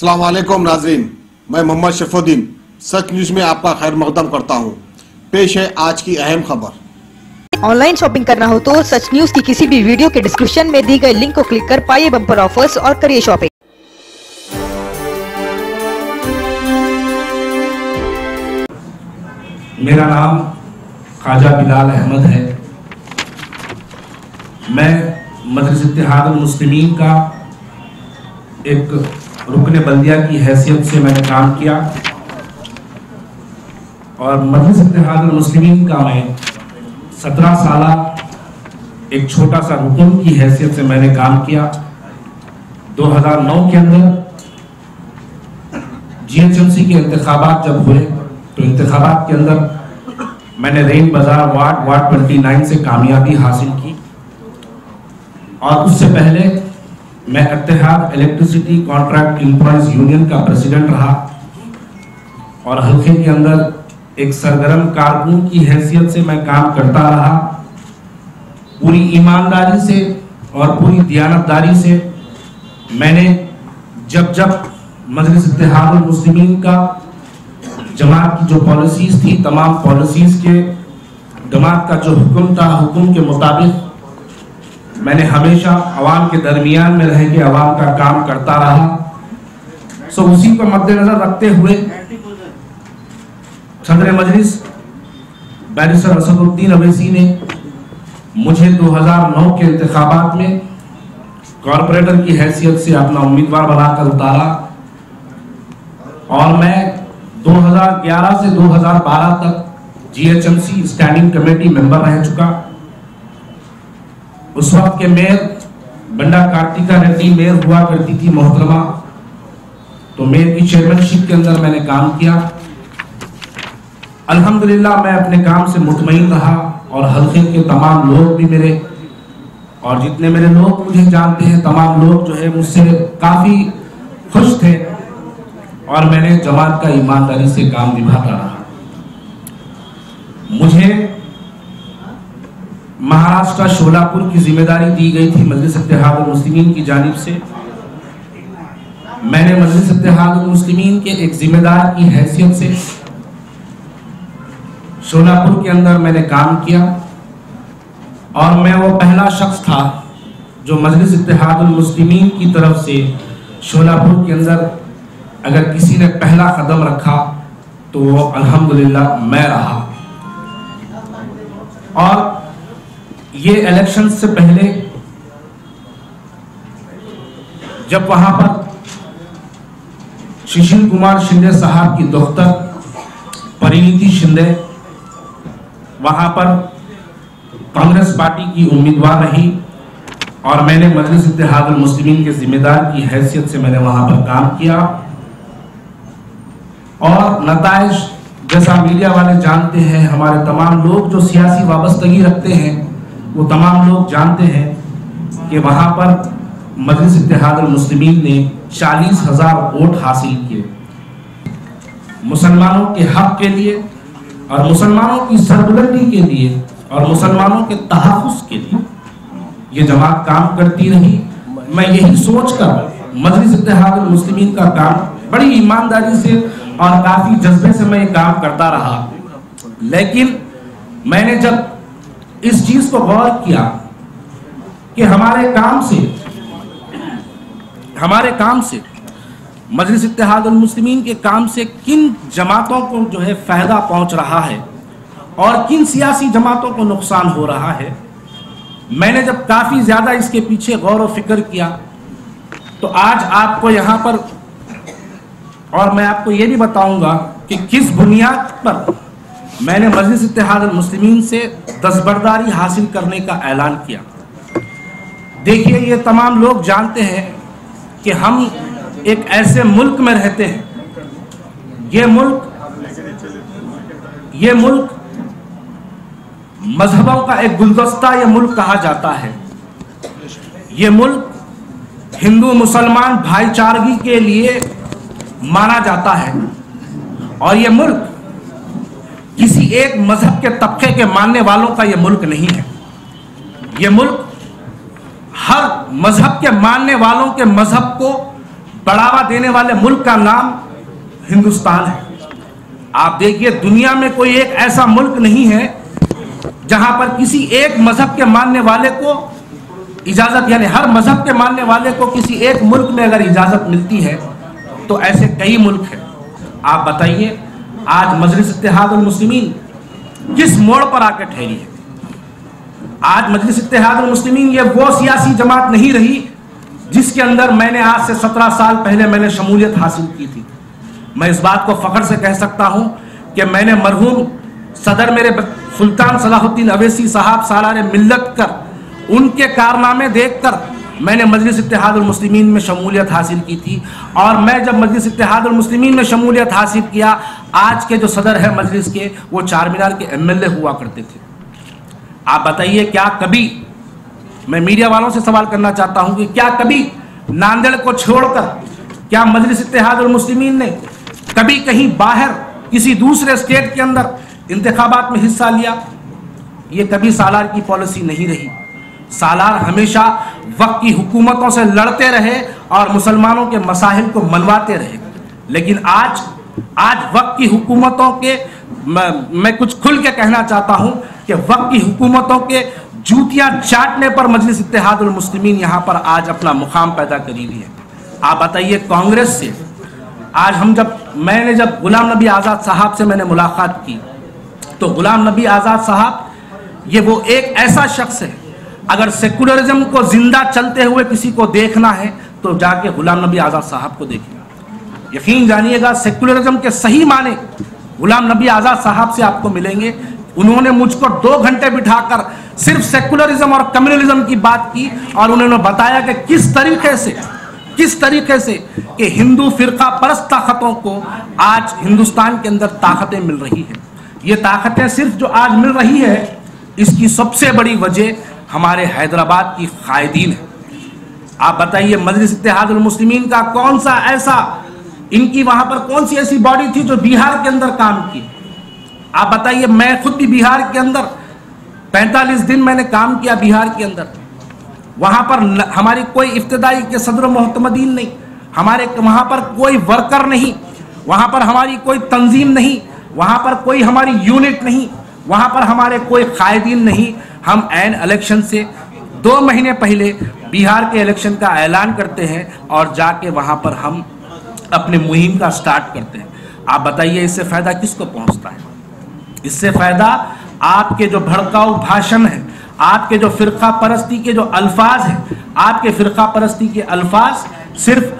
अस्सलाम वालेकुम नाज़रीन, मैं मोहम्मद शफुद्दीन सच न्यूज़ में आपका खैर मकदम करता हूँ। पेश है आज की अहम खबर। ऑनलाइन शॉपिंग करना हो तो सच न्यूज़ की किसी भी वीडियो के डिस्क्रिप्शन में दी गई लिंक को क्लिक कर पाइए बम्पर ऑफर्स और करिए शॉपिंग। मेरा नाम ख्वाजा बिलाल अहमद है। मैं मजलिस इत्तेहादुल मुस्लिमीन का एक रुकने बल्दिया की हैसियत से मैंने काम किया और मजलिस इत्तेहादुल मुस्लिमीन का मैं 17 साला एक छोटा सा रुकन की हैसियत से मैंने काम किया। 2009 के अंदर GHMC के इंतखाबात जब हुए तो इंतखाबात के अंदर मैंने रेन बाजार वार्ड 29 से कामयाबी हासिल की और उससे पहले मैं इत्तेहाद इलेक्ट्रिसिटी कॉन्ट्रैक्ट एम्प्लॉयज यूनियन का प्रेसिडेंट रहा और हल्के के अंदर एक सरगर्म कारकुन की हैसियत से मैं काम करता रहा। पूरी ईमानदारी से और पूरी दियानतदारी से मैंने जब मजलिस इत्तेहादुल मुस्लिमीन का जमात की जो पॉलिसीज थी, तमाम पॉलिसीज के जमात का जो हुक्म था, हुक्म के मुताबिक मैंने हमेशा अवाम के दरमियान में रह के अवाम का काम करता रहा। सो उसी को मद्देनजर रखते हुए सदर मजलिस बैरिस्टर असदुद्दीन अवैसी ने मुझे 2009 के इंतखाबात में कॉरपोरेटर की हैसियत से अपना उम्मीदवार बनाकर उतारा और मैं 2011 से 2012 तक GHMC स्टैंडिंग कमेटी मेंबर रह चुका। उस वक्त के मेयर बंडा कार्तिका रेड्डी मेयर हुआ करती थी मोहतरमा, तो मेयर की चेयरमैनशिप के अंदर मैंने काम किया। अल्हम्दुलिल्लाह मैं अपने काम से मुतमईन रहा और हल्के के तमाम लोग भी मेरे और जितने मेरे लोग मुझे जानते हैं तमाम लोग जो है मुझसे काफ़ी खुश थे और मैंने जमात का ईमानदारी से काम निभाता रहा। मुझे महाराष्ट्र शोलापुर की जिम्मेदारी दी गई थी मजलिस इत्तेहादुल मुस्लिमीन की जानिब से। मैंने मजलिस इत्तेहादुल मुस्लिमीन के एक जिम्मेदार की हैसियत से शोलापुर के अंदर मैंने काम किया और मैं वो पहला शख्स था जो मजलिस इत्तेहादुल मुस्लिमीन की तरफ से शोलापुर के अंदर अगर किसी ने पहला कदम रखा तो वो अल्हम्दुलिल्लाह मैं रहा। और ये इलेक्शन से पहले जब वहां पर सुशील कुमार शिंदे साहब की दोहतर परिणीति शिंदे वहां पर कांग्रेस पार्टी की उम्मीदवार रही और मैंने मजलिस इत्तेहादुल मुस्लिमीन के जिम्मेदार की हैसियत से मैंने वहां पर काम किया और नताइज जैसा मीडिया वाले जानते हैं, हमारे तमाम लोग जो सियासी वाबस्तगी रखते हैं वो तमाम लोग जानते हैं कि वहां पर मजलिस इत्तेहादुल मुस्लिमीन ने 40,000 वोट हासिल किए मुसलमानों के हक के लिए और मुसलमानों की सरबुलंदी के लिए और मुसलमानों के तहफ़्फ़ुज़ के लिए ये जमात काम करती रही। मैं यही सोचकर मजलिस इत्तेहादुल मुस्लिमीन का काम बड़ी ईमानदारी से और काफ़ी जज्बे से मैं ये काम करता रहा। लेकिन मैंने जब इस चीज को गौर किया कि हमारे काम से मजलिस इत्तेहादुल मुस्लिमीन के काम से किन जमातों को जो है फायदा पहुंच रहा है और किन सियासी जमातों को नुकसान हो रहा है, मैंने जब काफी ज्यादा इसके पीछे गौर और फिक्र किया तो आज आपको यहां पर और मैं आपको ये भी बताऊंगा कि किस बुनियाद पर मैंने मजलिस इत्तेहादुल मुस्लिमीन से दस्तबरदारी हासिल करने का ऐलान किया। देखिए, ये तमाम लोग जानते हैं कि हम एक ऐसे मुल्क में रहते हैं, ये मुल्क मजहबों का एक गुलदस्ता ये मुल्क कहा जाता है। ये मुल्क हिंदू मुसलमान भाईचारगी के लिए माना जाता है और ये मुल्क किसी एक मजहब के तबके के मानने वालों का ये मुल्क नहीं है। ये मुल्क हर मजहब के मानने वालों के मजहब को बढ़ावा देने वाले मुल्क का नाम हिंदुस्तान है। आप देखिए, दुनिया में कोई एक ऐसा मुल्क नहीं है जहां पर किसी एक मजहब के मानने वाले को इजाजत, यानी हर मजहब के मानने वाले को किसी एक मुल्क में अगर इजाजत मिलती है तो ऐसे कई मुल्क हैं। आप बताइए, आज मजलिस इत्तेहादुल मुस्लिमीन किस मोड़ पर आकर ठहरी है? आज मजलिस इत्तेहादुल मुस्लिमीन ये वो सियासी जमात नहीं रही जिसके अंदर मैंने आज से 17 साल पहले मैंने शमूलियत हासिल की थी। मैं इस बात को फख्र से कह सकता हूं कि मैंने मरहूम सदर मेरे सुल्तान सलाहुद्दीन अवैसी साहब सालारे मिल्लत कर उनके कारनामे देखकर मैंने मजलिस इत्तेहादुल मुस्लिमीन में शमूलियत हासिल की थी। और मैं जब मजलिस इत्तेहादुल मुस्लिमीन में शमूलियत हासिल किया, आज के जो सदर है मजलिस के, वो चारमीनार के एमएलए हुआ करते थे। आप बताइए, क्या कभी, मैं मीडिया वालों से सवाल करना चाहता हूं कि क्या कभी नांदेड़ को छोड़कर क्या मजलिस इत्तेहादुल मुस्लिमीन ने कभी कहीं बाहर किसी दूसरे स्टेट के अंदर इंतखाबात में हिस्सा लिया? ये कभी सालार की पॉलिसी नहीं रही। सालार हमेशा वक्त की हुकूमतों से लड़ते रहे और मुसलमानों के मसाइल को मनवाते रहे। लेकिन आज वक्त की हुकूमतों के, मैं कुछ खुल के कहना चाहता हूं कि वक्त की हुकूमतों के जूतियां चाटने पर मजलिस इत्तेहादुल मुस्लिमीन यहां पर आज अपना मुकाम पैदा करी हुई है। आप बताइए, कांग्रेस से आज मैंने जब गुलाम नबी आज़ाद साहब से मैंने मुलाकात की तो गुलाम नबी आज़ाद साहब ये वो एक ऐसा शख्स है, अगर सेकुलरिज्म को जिंदा चलते हुए किसी को देखना है तो जाके गुलाम नबी आज़ाद साहब को देखिए। यकीन जानिएगा, सेकुलरिज्म के सही माने गुलाम नबी आज़ाद साहब से आपको मिलेंगे। उन्होंने मुझको 2 घंटे बिठाकर सिर्फ सेकुलरिज्म और कम्युनलिज्म की बात की और उन्होंने बताया कि किस तरीके से कि हिंदू फिरका परस्त ताकतों को आज हिंदुस्तान के अंदर ताकतें मिल रही है। ये ताकतें सिर्फ जो आज मिल रही है, इसकी सबसे बड़ी वजह हमारे हैदराबाद की कायदीन है। आप बताइए, मजलिस इत्तेहादुल मुस्लिमीन का कौन सा ऐसा, इनकी वहां पर कौन सी ऐसी बॉडी थी जो बिहार के अंदर काम की? आप बताइए, मैं खुद भी बिहार के अंदर 45 दिन मैंने काम किया बिहार के अंदर। वहां पर हमारी कोई इफ्तिदाई के सदर मोहतमदीन नहीं, हमारे वहां पर कोई वर्कर नहीं, वहां पर हमारी कोई तंजीम नहीं, वहां पर कोई हमारी यूनिट नहीं, वहां पर हमारे कोई कायदीन नहीं। हम ऐन इलेक्शन से 2 महीने पहले बिहार के इलेक्शन का ऐलान करते हैं और जाके वहां पर हम अपने मुहिम का स्टार्ट करते हैं। आप बताइए, इससे फायदा किसको पहुंचता है? इससे फायदा आपके जो भड़काऊ भाषण है, आपके जो फिरका परस्ती के जो अल्फाज हैं, आपके फिरका परस्ती के अल्फाज सिर्फ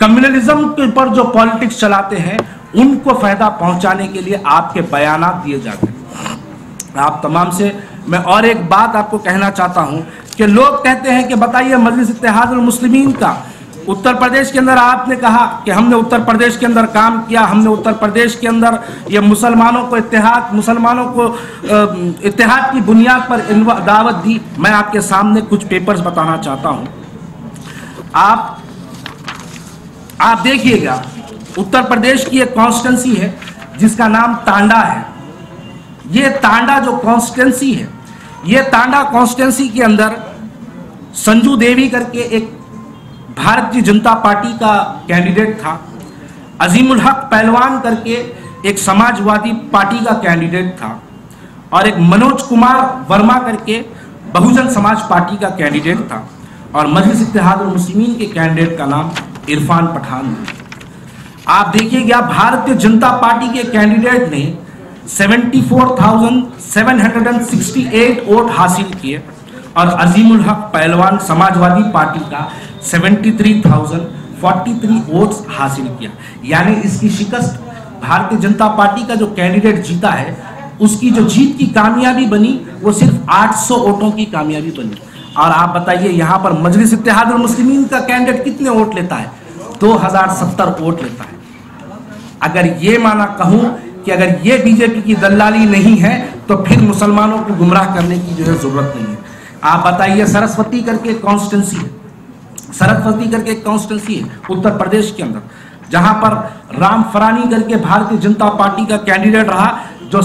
कम्युनलिज्म के ऊपर जो पॉलिटिक्स चलाते हैं उनको फायदा पहुंचाने के लिए आपके बयानात दिए जाते हैं। आप तमाम से मैं और एक बात आपको कहना चाहता हूं कि लोग कहते हैं कि बताइए, मजलिस इत्तेहादुल मुस्लिमीन का उत्तर प्रदेश के अंदर, आपने कहा कि हमने उत्तर प्रदेश के अंदर काम किया, हमने उत्तर प्रदेश के अंदर ये मुसलमानों को इत्तेहाद की बुनियाद पर दावत दी। मैं आपके सामने कुछ पेपर्स बताना चाहता हूं। आप देखिएगा, उत्तर प्रदेश की एक कॉन्स्टिट्यूंसी है जिसका नाम तांडा है। ये तांडा जो कॉन्स्टिट्यूंसी है, ये तांडा कॉन्स्टिट्यूंसी के अंदर संजू देवी करके एक भारतीय जनता पार्टी का कैंडिडेट था, अजीमुल हक पहलवान करके एक समाजवादी पार्टी का कैंडिडेट था, और एक मनोज कुमार वर्मा करके बहुजन समाज पार्टी का कैंडिडेट था, और मजलिस इत्तेहादुल मुस्लिमीन के कैंडिडेट का नाम इरफान पठान है। आप देखिएगा, भारतीय जनता पार्टी के कैंडिडेट ने 74,768 वोट हासिल किए और अजीमुल हक पहलवान समाजवादी पार्टी का 73,043 वोट्स हासिल किया। यानी इसकी शिकस्त भारतीय जनता पार्टी का जो कैंडिडेट जीता है, उसकी जो जीत की कामयाबी बनी वो सिर्फ 800 वोटों की कामयाबी बनी। और आप बताइए, यहाँ पर मजलिस इत्तेहादुल मुस्लिमीन का कैंडिडेट कितने वोट लेता है? 2070 वोट लेता है। अगर ये माना कहूं कि अगर ये बीजेपी की दलाली नहीं है तो फिर मुसलमानों को गुमराह करने की जो है जरूरत नहीं है। आप बताइए, सरस्वती करके कॉन्स्टिट्यूंसी है, सरस्वती करके एक कॉन्स्टिट्यूंसी है उत्तर प्रदेश के अंदर, जहां पर राम फरानी करके भारतीय जनता पार्टी का कैंडिडेट रहा, जो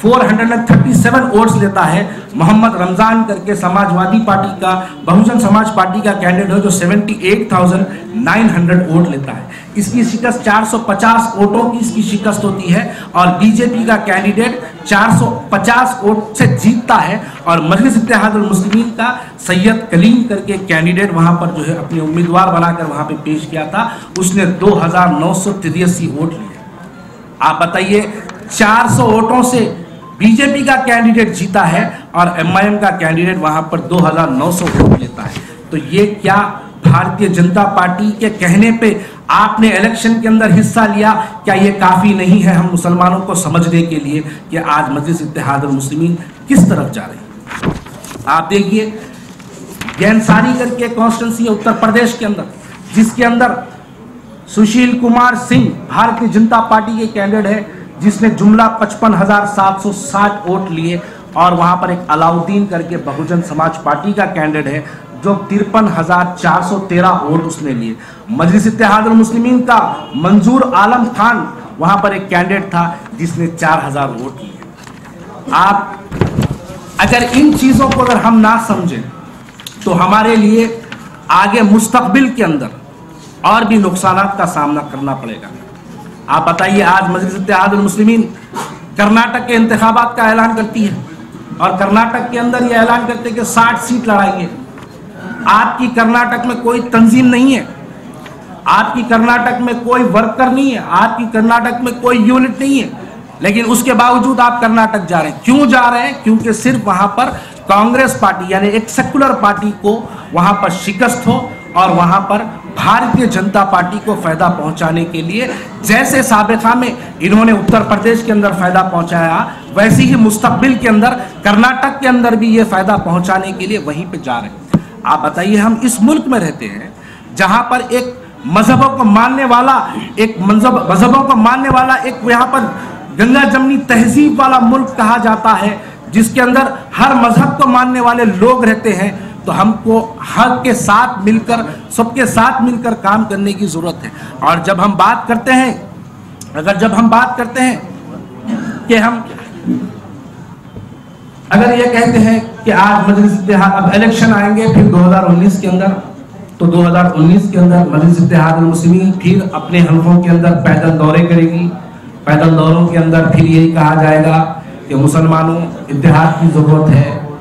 437 वोट्स लेता है। मोहम्मद रमजान करके समाजवादी पार्टी का, बहुजन समाज पार्टी का कैंडिडेट है जो 78,900 वोट लेता है। इसकी शिकस्त 450 वोटों की इसकी शिकस्त होती है और बीजेपी का कैंडिडेट 450 वोट से जीतता है। और मजलिस इत्तेहादुल मुस्लिमीन का सैयद कलीम करके कैंडिडेट वहां पर जो है अपने उम्मीदवार बनाकर वहां पे पेश किया था, उसने 2,983 वोट लिए। आप बताइए, 400 वोटों से बीजेपी का कैंडिडेट जीता है और एमआईएम का कैंडिडेट वहां पर 2,900 वोट लेता है। तो ये क्या भारतीय जनता पार्टी के कहने पे आपने इलेक्शन के अंदर हिस्सा लिया, क्या ये काफी नहीं है हम मुसलमानों को समझने के लिए कि आज मजलिस इत्तेहादुल मुस्लिमीन किस तरफ जा रही है? आप देखिए, गैनसारी करके कॉन्स्टिट्यूंसी है उत्तर प्रदेश के अंदर, जिसके अंदर सुशील कुमार सिंह भारतीय जनता पार्टी के कैंडिडेट है, जिसने जुमला 55,760 वोट लिए। और वहां पर एक अलाउद्दीन करके बहुजन समाज पार्टी का कैंडिडेट है जो 53,413 वोट उसने लिए। मजलिस इत्तेहादुल मुस्लिमीन का मंजूर आलम खान वहां पर एक कैंडिडेट था जिसने 4,000 वोट लिए। आप अगर इन चीजों को अगर हम ना समझें तो हमारे लिए आगे मुस्तकबिल के अंदर और भी नुकसानात का सामना करना पड़ेगा। आप बताइए, आज मजलिस इत्तेहादुल मुस्लिमीन कर्नाटक के इंतखाबात का ऐलान करती है और कर्नाटक के अंदर ये ऐलान करते हैं कि 60 सीट लड़ाएंगे। आपकी कर्नाटक में कोई तंजीम नहीं है, आपकी कर्नाटक में कोई वर्कर नहीं है, आपकी कर्नाटक में कोई यूनिट नहीं है, लेकिन उसके बावजूद आप कर्नाटक जा रहे हैं। क्यों जा रहे हैं? क्योंकि सिर्फ वहां पर कांग्रेस पार्टी यानी एक सेकुलर पार्टी को वहां पर शिकस्त हो और वहां पर भारतीय जनता पार्टी को फायदा पहुंचाने के लिए, जैसे साबिका में इन्होंने उत्तर प्रदेश के अंदर फायदा पहुंचाया, वैसे ही मुस्तकबिल के अंदर कर्नाटक के अंदर भी ये फायदा पहुंचाने के लिए वहीं पे जा रहे हैं। आप बताइए, हम इस मुल्क में रहते हैं जहां पर एक मजहबों को मानने वाला एक यहाँ पर गंगा जमनी तहजीब वाला मुल्क कहा जाता है, जिसके अंदर हर मजहब को मानने वाले लोग रहते हैं। तो हमको हर के साथ मिलकर, सबके साथ मिलकर काम करने की जरूरत है। और जब हम बात करते हैं कि हम अगर ये कहते हैं कि आज मजलिस इत्तेहाद, अब इलेक्शन आएंगे फिर 2019 के अंदर, तो 2019 के अंदर मजलिस इत्तेहादुल मुस्लिमीन फिर अपने हल्कों के अंदर पैदल दौरे करेगी। पैदल दौरों के अंदर फिर यही कहा जाएगा कि मुसलमानों इत्तेहाद की जरूरत है।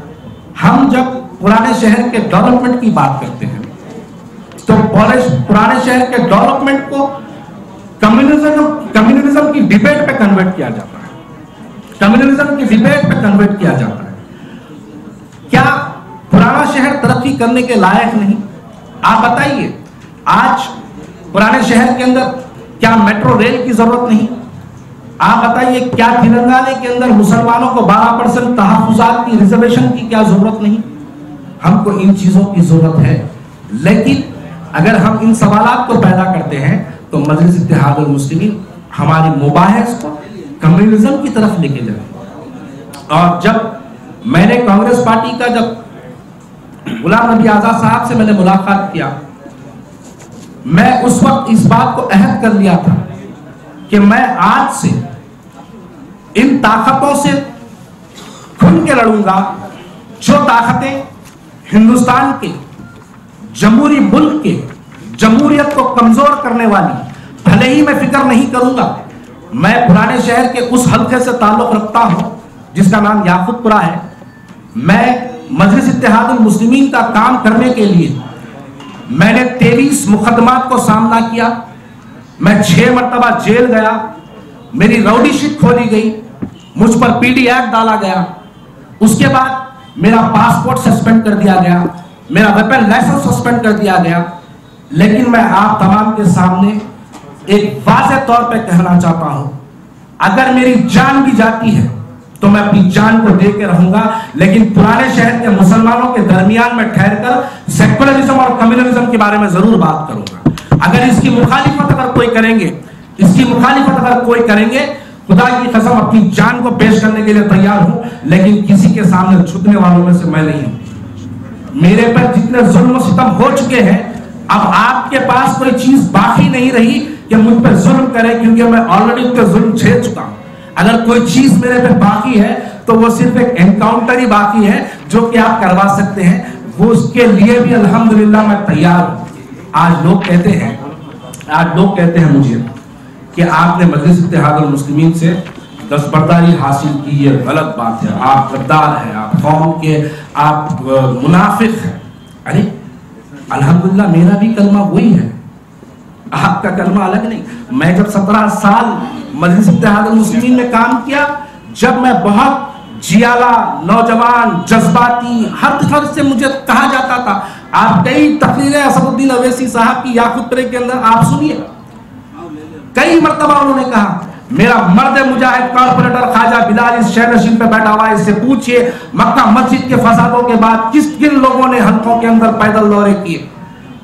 हम जब पुराने शहर के डेवलपमेंट की बात करते हैं तो पुराने शहर के डेवलपमेंट को कम्युनलिज्म की डिबेट पे कन्वर्ट किया जाता है, कम्युनलिज्म की डिबेट पे कन्वर्ट किया जाता है। क्या पुराना शहर तरक्की करने के लायक नहीं? आप बताइए, आज पुराने शहर के अंदर क्या मेट्रो रेल की जरूरत नहीं? आप बताइए, क्या तेलंगाना के अंदर मुसलमानों को 12% तहफुजात की रिजर्वेशन की क्या जरूरत नहीं? हमको इन चीजों की जरूरत है, लेकिन अगर हम इन सवालात को पैदा करते हैं तो मजलिस इत्तेहादुल मुस्लिमीन हमारी मुबाहिस को कम्युनलिज्म की तरफ लेके जाए। और जब मैंने कांग्रेस पार्टी का, जब गुलाम नबी आजाद साहब से मैंने मुलाकात किया, मैं उस वक्त इस बात को अहद कर लिया था कि मैं आज से इन ताकतों से खुल के लड़ूंगा जो ताकतें हिंदुस्तान के जमहूरी मुल्क के जमहूरियत को कमजोर करने वाली, भले ही मैं फिक्र नहीं करूंगा। मैं पुराने शहर के उस हल्के से ताल्लुक रखता हूं जिसका नाम याकूतपुरा है। मैं मजलिस इत्तेहादुल मुस्लिमीन का काम करने के लिए मैंने 23 मुकदमात को सामना किया। मैं 6 मरतबा जेल गया, मेरी राउडी शीट खोली गई, मुझ पर पीडी एक्ट डाला गया, उसके बाद मेरा पासपोर्ट सस्पेंड कर दिया गया, मेरा वेपन लाइसेंस सस्पेंड कर दिया गया। लेकिन मैं आप तमाम के सामने एक वाज़ेह तौर पे कहना चाहता हूं, अगर मेरी जान भी जाती है तो मैं अपनी जान को दे के रहूंगा, लेकिन पुराने शहर के मुसलमानों के दरमियान में ठहरकर सेकुलरिज्म और कम्युनलिज्म के बारे में जरूर बात करूंगा। अगर इसकी मुखालिफत अगर कोई करेंगे, खुदा की कसम अपनी जान को पेश करने के लिए तैयार हूं, लेकिन किसी के सामने झुकने वालों में से मैं नहीं हूं। मेरे पर जितने जुल्म सितम हो चुके हैं, अब आपके पास कोई चीज बाकी नहीं रही कि मुझ पर जुल्म करे, क्योंकि मैं ऑलरेडी उनके जुल्म झेल चुका हूं। अगर कोई चीज मेरे पे बाकी है तो वो सिर्फ एक एनकाउंटर ही बाकी है जो कि आप करवा सकते हैं, वो उसके लिए भी अल्हम्दुलिल्लाह मैं तैयार हूं। आज लोग कहते हैं मुझे कि आपने मजलिस इत्तेहादुल मुस्लिमीन से दस्तबरदारी हासिल की, ये गलत बात है, आप गद्दार हैं, आप कौम के आप मुनाफिक हैं। अरे अल्हम्दुलिल्लाह मेरा भी कलमा वही है, आपका कलमा अलग नहीं। मैं जब 17 साल मजलिस इत्तेहादुल मुस्लिमीन में काम किया, जब मैं बहुत जियाला, नौजवान, जज्बाती, हर तरह से मुझे कहा जाता था, आप कई तकरीरें असदुद्दीन अवैसी साहब की याकूतरे के अंदर आप सुनिए, कई मर्तबा उन्होंने कहा मेरा मर्द मुजाहिद कॉर्पोरेटर ख्वाजा बिलाल इस शहर नशीन पे बैठा हुआ है, इससे पूछिए मक्का मस्जिद के फसादों के बाद किन लोगों ने हल्कों के अंदर पैदल दौरे किए।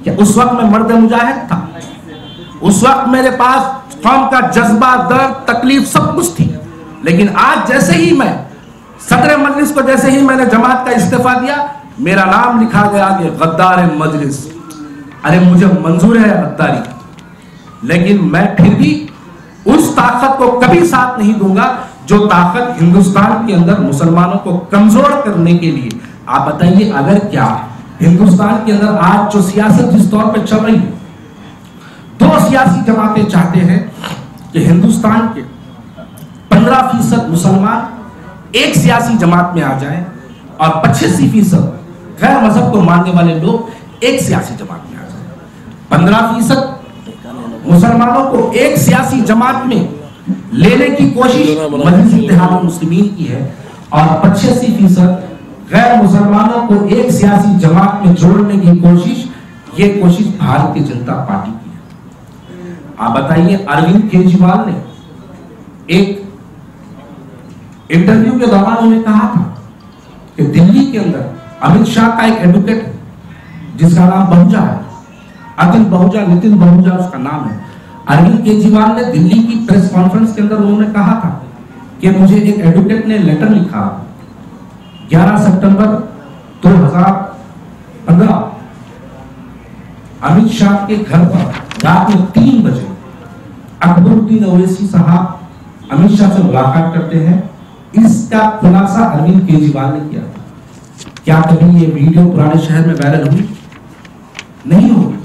क्या उस वक्त मैं मर्द मुजाहिद था? उस वक्त मेरे पास कौम का जज्बा, दर्द, तकलीफ सब कुछ थी। लेकिन आज जैसे ही मैं सदर मजलिस को, जैसे ही मैंने जमात का इस्तीफा दिया, मेरा नाम लिखा गया कि गद्दार मजलिस। अरे मुझे मंजूर है गद्दारी, लेकिन मैं फिर भी उस ताकत को कभी साथ नहीं दूंगा जो ताकत हिंदुस्तान के अंदर मुसलमानों को कमजोर करने के लिए। आप बताइए, अगर क्या हिंदुस्तान के अंदर आज जो सियासत जिस तौर पे चल रही है, 2 सियासी जमातें चाहते हैं कि हिंदुस्तान के 15% मुसलमान एक सियासी जमात में आ जाएं और 85% गैर मजहब को मानने वाले लोग एक सियासी जमात में आ जाएं। 15% मुसलमानों को एक सियासी जमात में लेने की कोशिश मजलिस इत्तेहादुल मुस्लिमीन की है और 85% गैर मुसलमानों को एक सियासी जमात में जोड़ने की कोशिश, ये कोशिश भारतीय जनता पार्टी की है। आप बताइए, अरविंद केजरीवाल ने एक इंटरव्यू के दौरान उन्होंने कहा था कि दिल्ली के अंदर अमित शाह का एक एडवोकेट है जिसका नाम बहुजा है, नितिन बहुजा उसका नाम है। अरविंद केजरीवाल ने दिल्ली की प्रेस कॉन्फ्रेंस के अंदर उन्होंने कहा था कि मुझे एक एडवोकेट ने लेटर लिखा 11 सितंबर 2015 अमित शाह के घर पर रात में 3 बजे अकबरुद्दीन ओवैसी साहब अमित शाह से मुलाकात करते हैं। इसका खुलासा अरविंद केजरीवाल ने किया था। क्या कभी ये वीडियो पुराने शहर में वायरल हुई? नहीं होगी।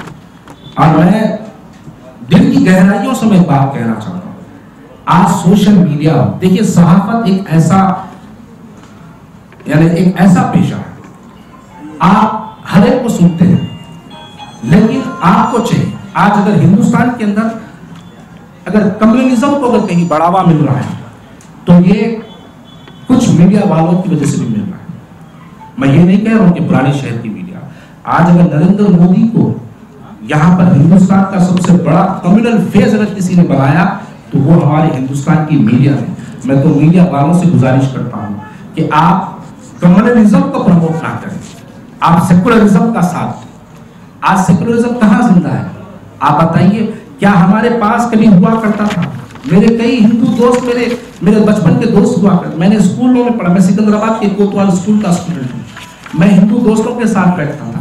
और मैं दिल की गहराइयों से मैं बात कहना चाहता हूं, आज सोशल मीडिया, देखिए सहाफत एक ऐसा पेशा है, आप हर एक को सुनते हैं, लेकिन आपको चाहिए आज अगर हिंदुस्तान के अंदर अगर कम्युनिज्म को अगर कहीं बढ़ावा मिल रहा है तो ये कुछ मीडिया वालों की वजह से भी मिल रहा है। मैं ये नहीं कह रहा हूं कि पुराने शहर की मीडिया, आज अगर नरेंद्र मोदी को यहां पर हिंदुस्तान का सबसे बड़ा कम्युनल फेज अगर किसी ने बनाया तो वो हमारे हिंदुस्तान की मीडिया है। मैं तो मीडिया वालों से गुजारिश करता हूं कि आप कम्युनलिज्म को प्रमोट ना करें, आप सेकुलरिज्म का साथ। आज सेकुलरिज्म कहां जिंदा है? आप बताइए, क्या हमारे पास कभी हुआ करता था? मेरे कई हिंदू दोस्त, मेरे बचपन के दोस्त हुआ करते, मैंने स्कूलों में पढ़ा, मैं सिकंदराबाद के कोतवाल स्कूल का स्टूडेंट हूँ। मैं हिंदू दोस्तों के साथ बैठता था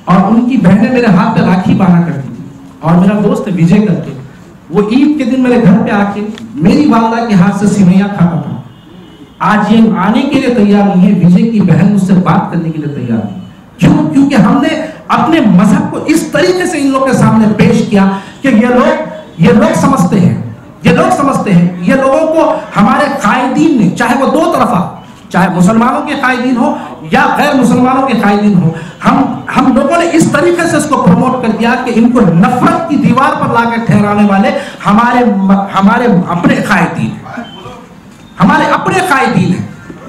और उनकी बहनें मेरे हाथ पे राखी बांधा करती थी। और मेरा दोस्त विजय करके, वो ईद के दिन मेरे घर पे आके मेरी वालदा के हाथ से सिवैया खाता था। आज ये आने के लिए तैयार नहीं है, विजय की बहन मुझसे बात करने के लिए तैयार नहीं। क्यों? क्योंकि हमने अपने मजहब को इस तरीके से इन लोगों के सामने पेश किया कि ये लोग समझते हैं, ये लोगों को हमारे कायदीन ने, चाहे वो 2 तरफा, चाहे मुसलमानों के कायदीन हो या गैर मुसलमानों के कायदीन हो, हम लोगों ने इस तरीके से इसको प्रमोट कर दिया कि इनको नफरत की दीवार पर लाकर ठहराने वाले हमारे अपने कायदीन हैं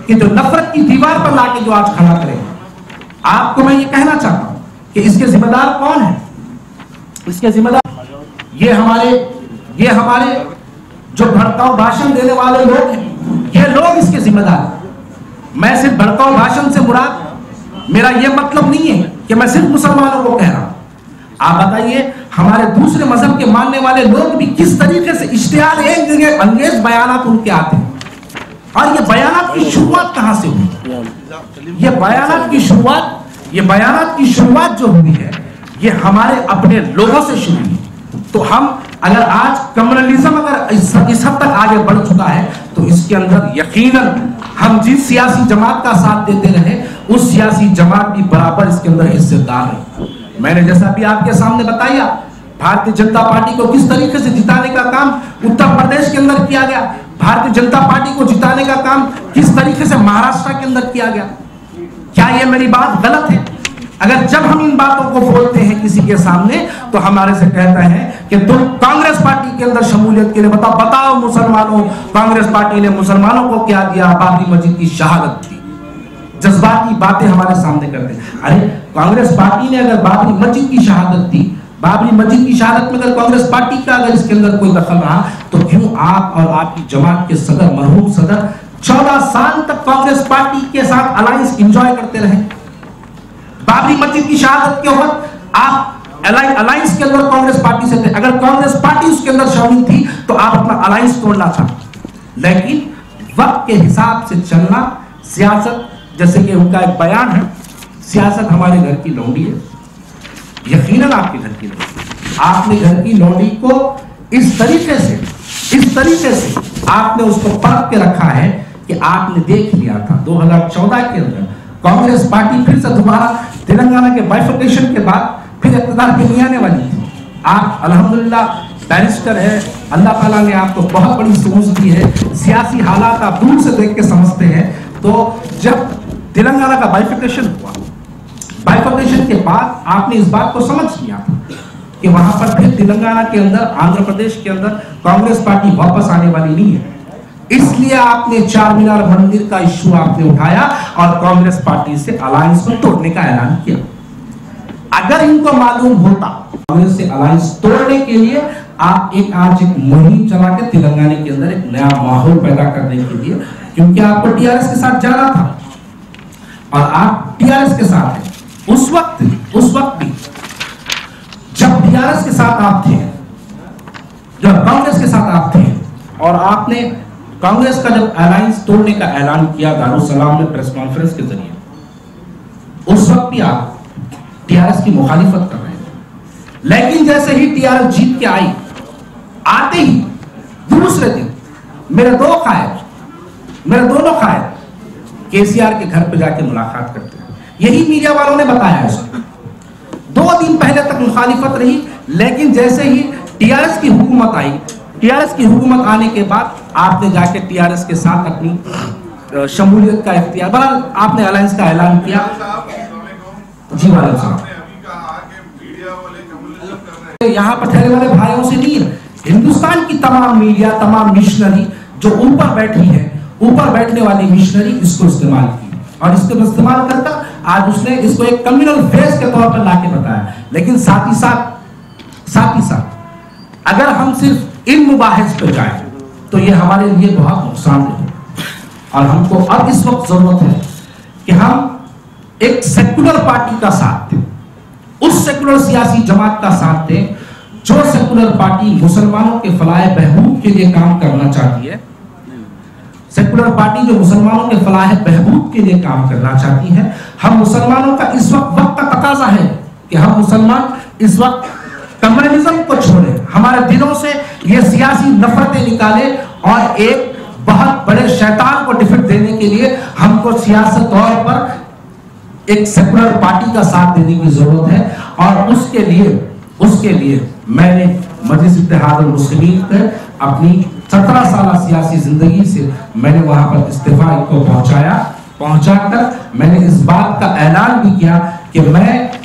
कि जो नफरत की दीवार पर लाके जो आज खड़ा करें। आपको मैं ये कहना चाहता हूं कि इसके जिम्मेदार कौन है? इसके जिम्मेदार ये हमारे जो भड़काऊ भाषण देने वाले लोग हैं, ये लोग इसके जिम्मेदार हैं। मैं सिर्फ भड़काऊ भाषण से मुराद, मेरा ये मतलब नहीं है कि मैं सिर्फ मुसलमानों को कह रहा हूं। आप बताइए, हमारे दूसरे मजहब के मानने वाले लोग भी किस तरीके से इश्तिहार अंगेज बयानात उनके आते हैं। और ये बयानात की शुरुआत कहां से हुई? ये बयानात की शुरुआत जो हुई है, ये हमारे अपने लोगों से शुरू हुई। तो हम अगर आज कम्युनलिज्म अगर इस हद तक आगे बढ़ चुका है तो इसके अंदर यकीनन हम जिस सियासी जमात का साथ देते रहे उस सियासी जमात भी बराबर इसके अंदर हिस्सेदार है। मैंने जैसा भी आपके सामने बताया, भारतीय जनता पार्टी को किस तरीके से जिताने का काम उत्तर प्रदेश के अंदर किया गया, भारतीय जनता पार्टी को जिताने का काम किस तरीके से महाराष्ट्र के अंदर किया गया। क्या ये मेरी बात गलत है? अगर जब हम इन बातों को बोलते हैं किसी के सामने तो हमारे से कहता है कि तुम कांग्रेस पार्टी के अंदर शमूलियत के लिए बताओ मुसलमानों, कांग्रेस पार्टी ने मुसलमानों को क्या दिया? बाबरी मस्जिद की शहादत दी। जज्बाती बातें हमारे सामने करते हैं। अरे कांग्रेस पार्टी ने अगर बाबरी मस्जिद की शहादत दी, बाबरी मस्जिद की शहादत में अगर कांग्रेस पार्टी का अगर इसके अंदर कोई दखल रहा तो क्यों आप और आपकी जमात के सदर, मरहूम सदर 14 साल तक कांग्रेस पार्टी के साथ अलायंस एंजॉय करते रहे? बाबरी मस्जिद की शहादत के वक्त आप अलायंस के अंदर कांग्रेस पार्टी से थे। अगर कांग्रेस पार्टी उसके अंदर शामिल थी तो आप अपना अलायंस तोड़ना था। लेकिन वक्त के हिसाब से चलना, सियासत, जैसे कि उनका एक बयान है, सियासत हमारे घर की लौंडी है। यकीनन आपके घर की लौंडी, आपने घर की लौंडी को इस तरीके से आपने उसको परख के रखा है कि आपने देख लिया था 2014 के अंदर कांग्रेस पार्टी फिर से दोबारा तेलंगाना के बाइफर्केशन के बाद फिर इक़्तिदार पे नहीं आने वाली थी। आप अल्हम्दुलिल्लाह बैरिस्टर है, अल्लाह ताला ने आपको बहुत बड़ी समझ दी है, सियासी हालात आप दूर से देख के समझते हैं। तो जब तेलंगाना का बाइफर्केशन हुआ, बाइफर्केशन के बाद आपने इस बात को समझ लिया था कि वहां पर फिर तेलंगाना के अंदर, आंध्र प्रदेश के अंदर कांग्रेस पार्टी वापस आने वाली नहीं है। इसलिए आपने चार मीनार मंदिर का इश्यू आपने उठाया और कांग्रेस पार्टी से अलायंस को तोड़ने का ऐलान किया। अगर इनको मालूम होता कांग्रेस से अलायंस तोड़ने के लिए आप आज एक मुहिम चला के तेलंगाना के अंदर एक नया माहौल पैदा करने के लिए, क्योंकि आपको टीआरएस के साथ जाना था और आप टीआरएस के साथ हैं। उस वक्त भी जब टीआरएस के साथ आप थे, जब कांग्रेस के साथ आप थे और आपने कांग्रेस का जब अलायंस तोड़ने का ऐलान किया दारुसलाम में प्रेस कॉन्फ्रेंस के जरिए, उस वक्त भी आप टीआरएस की मुखालिफत कर रहे थे। लेकिन जैसे ही टीआरएस जीत के आई, आते ही दूसरे दिन मेरे दोनों कायद केसीआर के घर पे जाके मुलाकात करते हैं। यही मीडिया वालों ने बताया इसको। 2 दिन पहले तक मुखालिफत रही, लेकिन जैसे ही टीआरएस की हुकूमत आई, टीआरएस की हुकूमत आने के बाद आपने जाके टीआरएस के साथ अपनी शमूलियत का इख्तियार, बहरहाल आपने अलायंस का ऐलान किया। जी वालेकुम सलाम। यहाँ पर ठहरे वाले भाइयों से नहीं है, हिंदुस्तान की तमाम मीडिया, तमाम मिशनरी जो ऊपर बैठी है, ऊपर बैठने वाली मिशनरी इसको इस्तेमाल की और इसको इस्तेमाल करता आज उसने इसको एक कम्युनल फेस के तौर पर लाके बताया। लेकिन साथ ही साथ अगर हम सिर्फ इन मुबाहिस पर जाए तो ये हमारे लिए बहुत नुकसानदेह है। और हमको अब इस वक्त जरूरत है कि हम एक सेकुलर पार्टी का साथ दें, उस सेकुलर सियासी जमात का साथ दें जो सेकुलर पार्टी मुसलमानों के फलाह बहबूद के लिए काम करना चाहती है, सेकुलर पार्टी जो मुसलमानों के फलाह बहबूद के लिए काम करना चाहती है। हम मुसलमानों का इस वक्त का तकाजा है कि हम मुसलमान इस वक्त कम्युनलिज्म को छोड़े, हमारे दिलों से ये सियासी नफरतें निकाले और एक बहुत बड़े शैतान को डिफीट देने के लिए हमको सियासत तौर पर एक सेकुलर पार्टी का साथ देने की जरूरत है। और उसके लिए मैंने मजलिस इत्तेहाद मुस्लिमीन पर अपनी 17 साल सियासी जिंदगी से मैंने वहां पर इस्तीफा इनको पहुंचाकर मैंने इस बात का ऐलान भी किया कि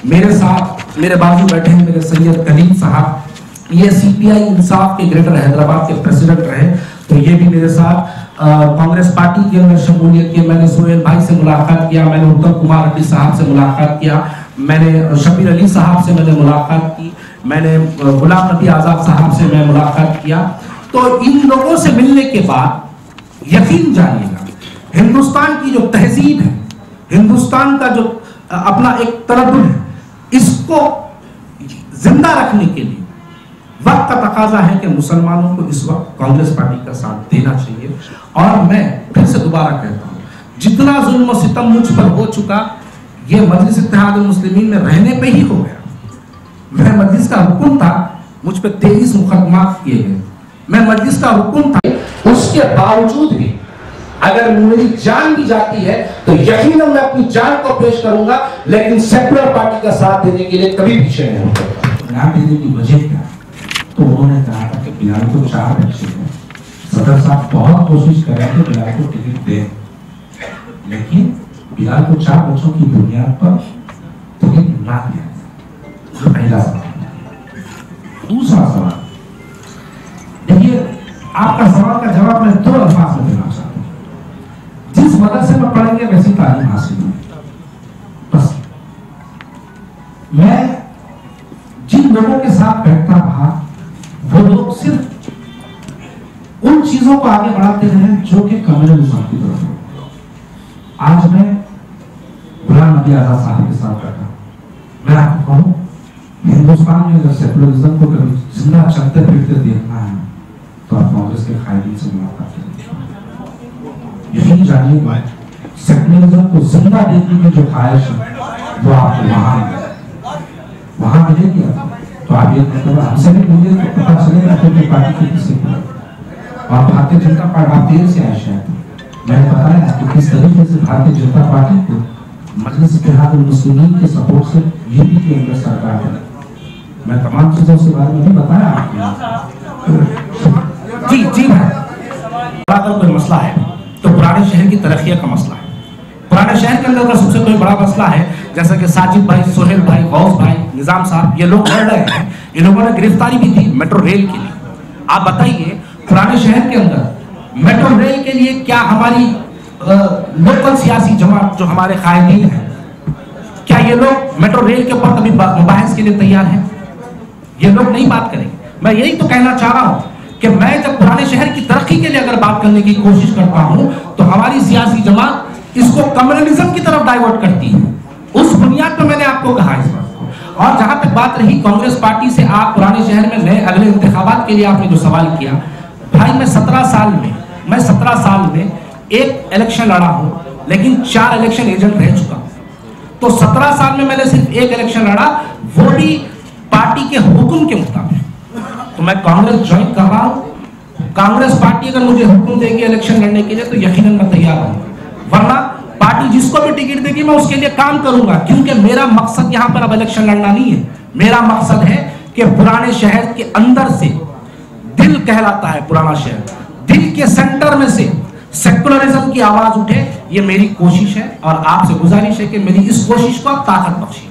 मेरे साथ मेरे बाजू बैठे हैं मेरे सैयद कलीम साहब, ये सीपीआई इंसाफ के ग्रेटर हैदराबाद के प्रेसिडेंट रहे, तो ये भी मेरे साथ कांग्रेस पार्टी के अंदर शमूलियत की। मैंने सुहेल भाई से मुलाकात किया, मैंने उत्तम कुमार रेड्डी साहब से मुलाकात किया, मैंने शबीर अली साहब से मैंने मुलाकात की, मैंने गुलाम नबी आजाद साहब से मैं मुलाकात किया। तो इन लोगों से मिलने के बाद यकीन जानिएगा हिंदुस्तान की जो तहजीब है, हिंदुस्तान का जो अपना एक तरद्दुद है, इसको जिंदा रखने के लिए वक्त का तकाजा है कि मुसलमानों को इस वक्त कांग्रेस पार्टी का साथ देना चाहिए। और मैं फिर से दोबारा कहता हूँ, जितना जुल्म सितम मुझ पर हो चुका ये मजलिस इत्तेहाद मुस्लिमीन में रहने पे ही हो गया। मैं मजलिस का हुक्म था, मुझ पर 23 मुकदमा किए गए, मैं मजलिस का हुक्म था, उस उसके बावजूद भी अगर मेरी जान भी जाती है तो यकीनन मैं अपनी जान को पेश करूंगा, लेकिन सेकुलर पार्टी का साथ देने के लिए कभी पीछे नहीं होगा। नाम देने की वजह क्या? तो उन्होंने कहा था कि बिलाल को 4 बच्चे हैं, सदर साहब बहुत कोशिश कर रहे थे बिलाल को टिकट दे, लेकिन बिलाल को 4 बच्चों की बुनियाद पर टिकट ना दिया। जो पहला सवाल। दूसरा सवाल, देखिए आपका सवाल का जवाब मैं 2 अल्फाज में देना चाहता हूं। जिस मदरसे में पढ़ेंगे वैसी तालीम हासिल होगी, बस। मैं जिन लोगों के साथ बैठता रहा वो लोग सिर्फ उन चीजों को आगे बढ़ाते रहे जो कि कम्युनलिज्म की तरफ है। आज मैं गुलाम नबी आजाद साहब के साथ बैठा, मैं आपको कहूं हिंदुस्तान में अगर सेकुलरिज्म को कभी जिंदा चलते फिरते देखना है तो आप कांग्रेस के कायदीन से मुलाकात करें। यकीन जानिए सेकुलरिज्म को जिंदा देखने की जो ख्वाहिश है वो आपको वहां मिलेगी। तो आप ये मतलब हमसे भी बोलिए तो पता चलेगा कि पार्टी की किसी को। और भारतीय जनता पार्टी आप देर से आए शायद मैंने बताया कि किस तरीके से भारतीय जनता पार्टी को मजलिस इत्तेहाद मुस्लिमीन के सपोर्ट से यूपी के अंदर सरकार है। मैं तमाम चीजों के बारे में भी बताया आपको। जी जी अगर कोई मसला है तो पुराने शहर की तरक्की का मसला है। पुराने शहर के अंदर का सबसे कोई बड़ा मसला है, जैसा कि साजिद भाई, सोहेल भाई, गौस भाई, निजाम साहब, ये लोग लड़ रहे हैं। इन लोगों ने गिरफ्तारी भी दी मेट्रो रेल के लिए। आप बताइए पुराने शहर के अंदर मेट्रो रेल के लिए क्या हमारी लोकल सियासी जमात जो हमारे कायदीन हैं, क्या ये लोग मेट्रो रेल के ऊपर कभी मुबाहिस के लिए तैयार हैं? ये लोग नहीं बात करेंगे। मैं यही तो कहना चाह रहा हूं कि मैं जब पुराने शहर की तरक्की के लिए अगर बात करने की कोशिश करता हूं तो हमारी सियासी जमात इसको कम्युनलिज्म की तरफ डाइवर्ट करती है। उस बुनियाद पर मैंने आपको कहा इस बात को। और जहां तक बात रही कांग्रेस पार्टी से आप पुराने शहर में नए अगले इंतखाबात के लिए आपने जो सवाल किया, भाई मैं 17 साल में एक इलेक्शन लड़ा हूं, लेकिन 4 इलेक्शन एजेंट रह चुका। तो 17 साल में मैंने सिर्फ एक इलेक्शन लड़ा, वो भी पार्टी के हुक्म के मुताबिक। तो मैं कांग्रेस ज्वाइन कर रहा हूं। कांग्रेस पार्टी अगर मुझे हुक्म देगी इलेक्शन लड़ने के लिए तो यकीनन मैं तैयार हूं, वरना पार्टी जिसको भी टिकट देगी मैं उसके लिए काम करूंगा। क्योंकि मेरा मकसद यहां पर अब इलेक्शन लड़ना नहीं है। मेरा मकसद है कि पुराने शहर के अंदर से, दिल कहलाता है पुराना शहर, दिल के सेंटर में से सेकुलरिज्म की आवाज उठे। ये मेरी कोशिश है और आपसे गुजारिश है कि मेरी इस कोशिश को आप ताकत बख्शिए।